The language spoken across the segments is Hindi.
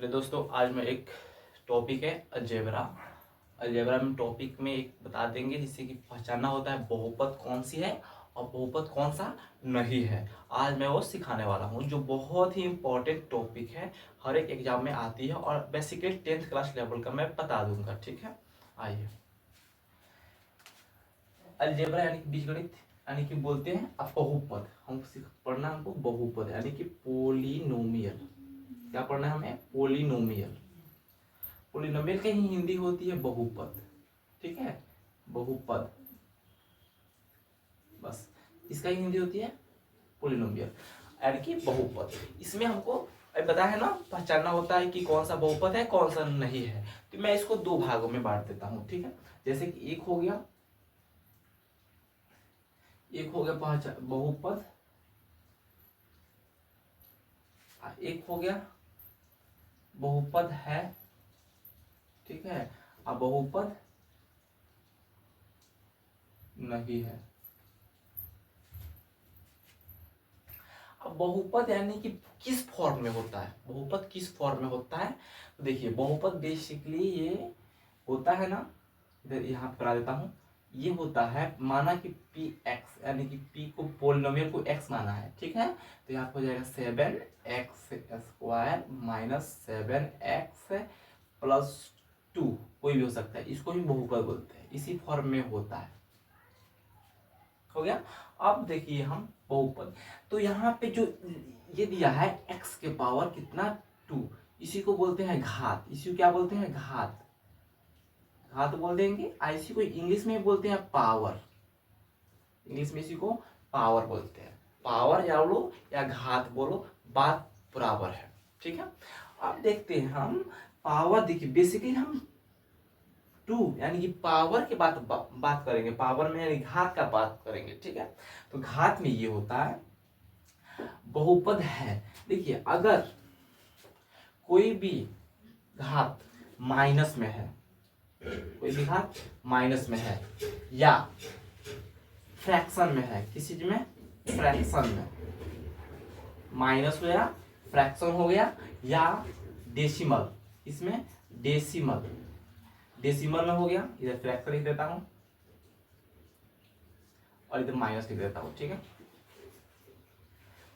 चलिए दोस्तों, आज मैं एक टॉपिक है अलजेब्रा। अलजेब्रा में टॉपिक में एक बता देंगे जिससे कि पहचानना होता है बहुपद कौन सी है और बहुपद कौन सा नहीं है। आज मैं वो सिखाने वाला हूँ जो बहुत ही इंपॉर्टेंट टॉपिक है, हर एक एग्जाम में आती है और बेसिकली 10th क्लास लेवल का मैं बता दूंगा। ठीक है, आइए। अलजेब्रा यानी कि बीजगणित, यानी कि बोलते हैं अब बहुपद। हम पढ़ना हमको बहुपद यानी कि पोलिनोमियल। क्या पढ़ना है हमें? पोलिनोमियल। पोलिनोमियल की ही हिंदी होती है बहुपद। ठीक है, बहुपद, बस इसका ही हिंदी होती है पोलिनोमियल यानी कि बहुपद। इसमें हमको पता है ना, पहचानना होता है कि कौन सा बहुपद है कौन सा नहीं है। तो मैं इसको दो भागों में बांट देता हूँ। ठीक है, जैसे कि एक हो गया पहचान बहुपद, एक हो गया बहुपद है। ठीक है, अब बहुपद नहीं है। अब बहुपद यानी कि किस फॉर्म में होता है, बहुपद किस फॉर्म में होता है। तो देखिए, बहुपद बेसिकली ये होता है ना, इधर यहाँ पे करा देता हूँ। ये होता है, माना कि पी एक्स यानी कि पी को पोलिनोमियल को एक्स माना है। ठीक है, तो यहाँ पे हो जाएगा 7x² माइनस 7x+2, कोई भी हो सकता है, इसको भी बहुपद बोलते हैं, इसी फॉर्म में होता है। हो गया। अब देखिए हम बहुपद, तो यहाँ पे जो ये दिया है x के पावर कितना 2, इसी को बोलते हैं घात। इसी को क्या बोलते हैं? घात। घात बोल देंगे। इसी को इंग्लिश में बोलते हैं पावर। इंग्लिश में इसी को पावर बोलते हैं। पावर या बोलो या घात बोलो, बात बराबर है। ठीक है, अब देखते हैं हम पावर। देखिए बेसिकली हम 2 यानी कि पावर की बात करेंगे, पावर में यानी घात का बात करेंगे। ठीक है, तो घात में ये होता है बहुपद है। देखिए, अगर कोई भी घात माइनस में है, कोई भी घात माइनस में है या फ्रैक्शन में है, किसी चीज में फ्रैक्शन में, माइनस हो गया, फ्रैक्शन हो गया, या डेसिमल, इसमें डेसिमल में हो गया, इधर फ्रैक्शन लिख देता हूं और इधर माइनस लिख देता हूं। ठीक है,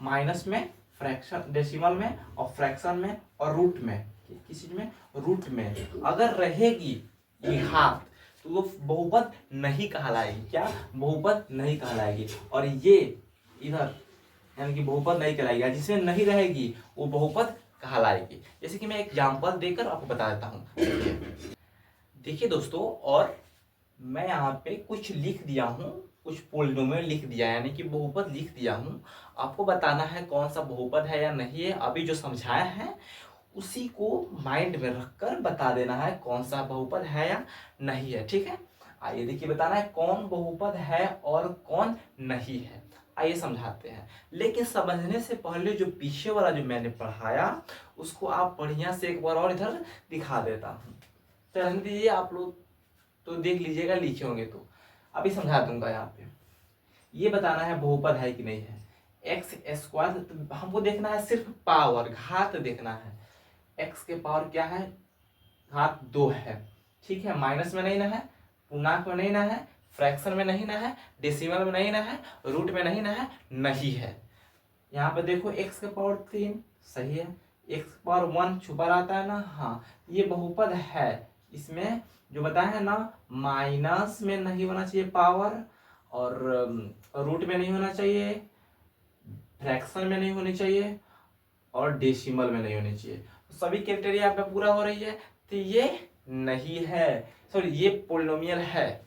माइनस में, फ्रैक्शन डेसिमल में और फ्रैक्शन में और रूट में, किसी में रूट में अगर रहेगी ये घात तो वो बहुपद नहीं कहलाएगी। क्या? बहुपद नहीं कहलाएगी। और ये इधर यानी कि बहुपद नहीं कहलाएगी, जिसमें नहीं रहेगी वो बहुपद कहलाएगी। जैसे कि मैं एग्जांपल देकर आपको बता देता हूँ। देखिए दोस्तों, और मैं यहाँ पे कुछ लिख दिया हूँ, कुछ पोलिनोमियल लिख दिया है, यानी कि बहुपद लिख दिया हूँ। आपको बताना है कौन सा बहुपद है या नहीं है। अभी जो समझाया है उसी को माइंड में रखकर बता देना है कौन सा बहुपद है या नहीं है। ठीक है, आइए देखिए, बताना है कौन बहुपद है और कौन नहीं है। आइए समझाते हैं, लेकिन समझने से पहले जो पीछे वाला जो मैंने पढ़ाया उसको आप बढ़िया से एक बार और इधर दिखा देता हूँ। चलने दीजिए, आप लोग तो देख लीजिएगा, लिखे होंगे तो अभी समझा दूंगा। यहाँ पे ये बताना है बहुपद है कि नहीं है। x², तो हमको देखना है सिर्फ पावर, घात देखना है। x के पावर क्या है? घात 2 है। ठीक है, माइनस में नहीं ना है, पूर्णांक में नहीं ना है, फ्रैक्शन में नहीं ना है, डेसिमल में नहीं ना है, रूट में नहीं ना है, नहीं है। यहाँ पे देखो x के पावर 3 सही है, x के पावर 1 छुपा रहता है ना, हाँ ये बहुपद है। इसमें जो बताया है ना, माइनस में नहीं होना चाहिए पावर, और रूट में नहीं होना चाहिए, फ्रैक्शन में नहीं होनी चाहिए, और डेसिमल में नहीं होनी चाहिए। सभी क्राइटेरिया पे पूरा हो रही है तो ये नहीं है, सॉरी ये पोलिनोमियल है।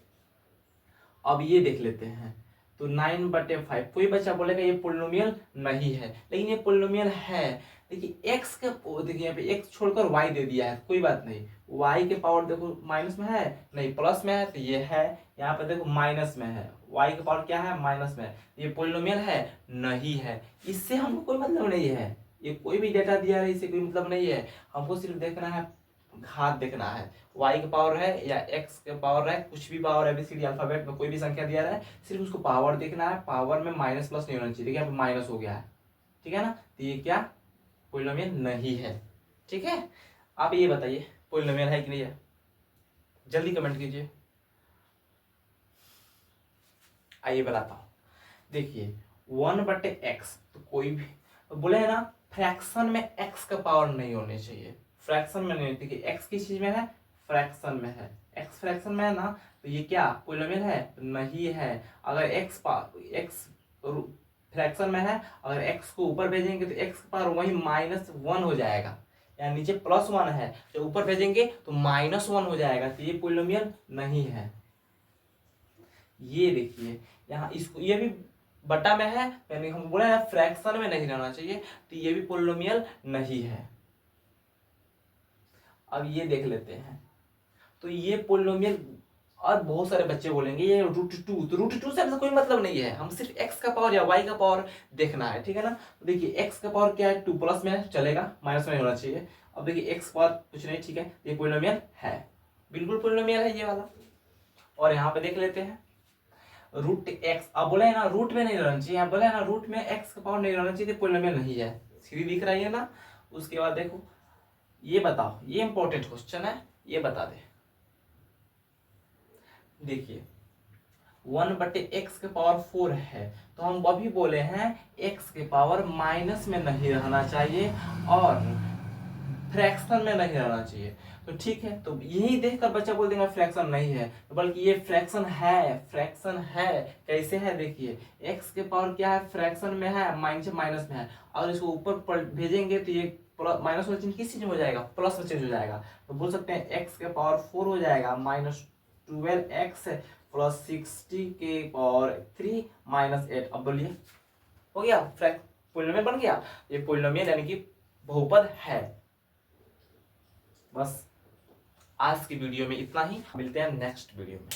अब ये देख लेते हैं, तो 9/5, कोई बच्चा बोलेगा ये पोलिनोमियल नहीं है, लेकिन ये पोलिनोमियल है। देखिए x का, देखिए यहाँ पे x छोड़कर y दे दिया है, कोई बात नहीं। y के पावर देखो माइनस में है, नहीं प्लस में है, तो ये है। यहाँ पे देखो माइनस में है, y के पावर क्या है? माइनस में है। ये पोलिनोमियल है? नहीं है। इससे हमको कोई मतलब नहीं है, ये कोई भी डेटा दिया है इससे कोई मतलब नहीं है। हमको सिर्फ देखना है घात देखना है, y के पावर है या x के पावर है, कुछ भी पावर है, ABCD अल्फाबेट में कोई भी संख्या दिया है, सिर्फ उसको पावर देखना है। पावर में माइनस प्लस नहीं होना चाहिए। देखिए यहाँ माइनस हो गया है, ठीक है ना, तो ये क्या? पोलिनोमियल नहीं है। ठीक है, आप ये बताइए पोलिनोमियल है कि नहीं है, जल्दी कमेंट कीजिए। आइए बताता हूँ, देखिए 1/x, तो कोई भी तो बोले है ना फ्रैक्शन में x का पावर नहीं होनी चाहिए, फ्रैक्शन में नहीं, देखिए x किस चीज में है, फ्रैक्शन में है, x फ्रैक्शन में है ना, तो ये क्या पोलिनोमियल है, नहीं है। अगर x फ्रैक्शन में है, अगर x को ऊपर भेजेंगे तो x का पावर वही -1 हो जाएगा, या नीचे +1 है, तो ऊपर भेजेंगे तो -1 हो जाएगा, तो ये पोलिनोमियल नहीं है। ये देखिए यहाँ इसको, ये भी बटा में है, यानी हम बोले ना फ्रैक्शन में नहीं रहना चाहिए, तो ये भी पोलिनोमियल नहीं है। अब ये देख लेते हैं, तो ये पोलिनोमियल, और बहुत सारे बच्चे बोलेंगे ये √2, तो √2 से ऐसा कोई मतलब नहीं है, हम सिर्फ x का पावर या y का पावर देखना है, ठीक है ना। तो देखिए x का पावर क्या है, 2 प्लस में चलेगा, माइनस में नहीं होना चाहिए। अब देखिए x पावर कुछ नहीं, ठीक है, ये पोलिनोमियल है, बिल्कुल पोलिनोमियल है ये वाला। और यहाँ पे देख लेते हैं √x, अब बोले है ना रूट में नहीं रहना चाहिए, बोले है ना रूट में x का पावर नहीं रहना चाहिए, तो पोलिनोमियल नहीं है, सीधी दिख रही है ना। उसके बाद देखो ये बताओ, ये इंपॉर्टेंट क्वेश्चन है, ये बता दे। देखिए 1/x के पावर 4 है, तो हम अभी बोले हैं x के पावर माइनस में नहीं रहना चाहिए और फ्रैक्शन में नहीं रहना चाहिए, तो ठीक है, तो यही देखकर बच्चा बोल देगा फ्रैक्शन नहीं है, तो बल्कि ये फ्रैक्शन है, फ्रैक्शन है। कैसे है देखिए, x के पावर क्या है, फ्रैक्शन में है, माइनस में है, और इसको ऊपर भेजेंगे तो ये माइनस वाला चिन्ह किस चीज में हो जाएगा, प्लस में चेंज हो जाएगा, तो बोल सकते हैं x के पावर 4 हो जाएगा, -12x + 60 के पावर 3 -8। अब बोलिए हो गया, पोलिनोमियल बन गया, ये पोलिनोमियल यानी कि बहुपद है। बस आज की वीडियो में इतना ही, मिलते हैं नेक्स्ट वीडियो में।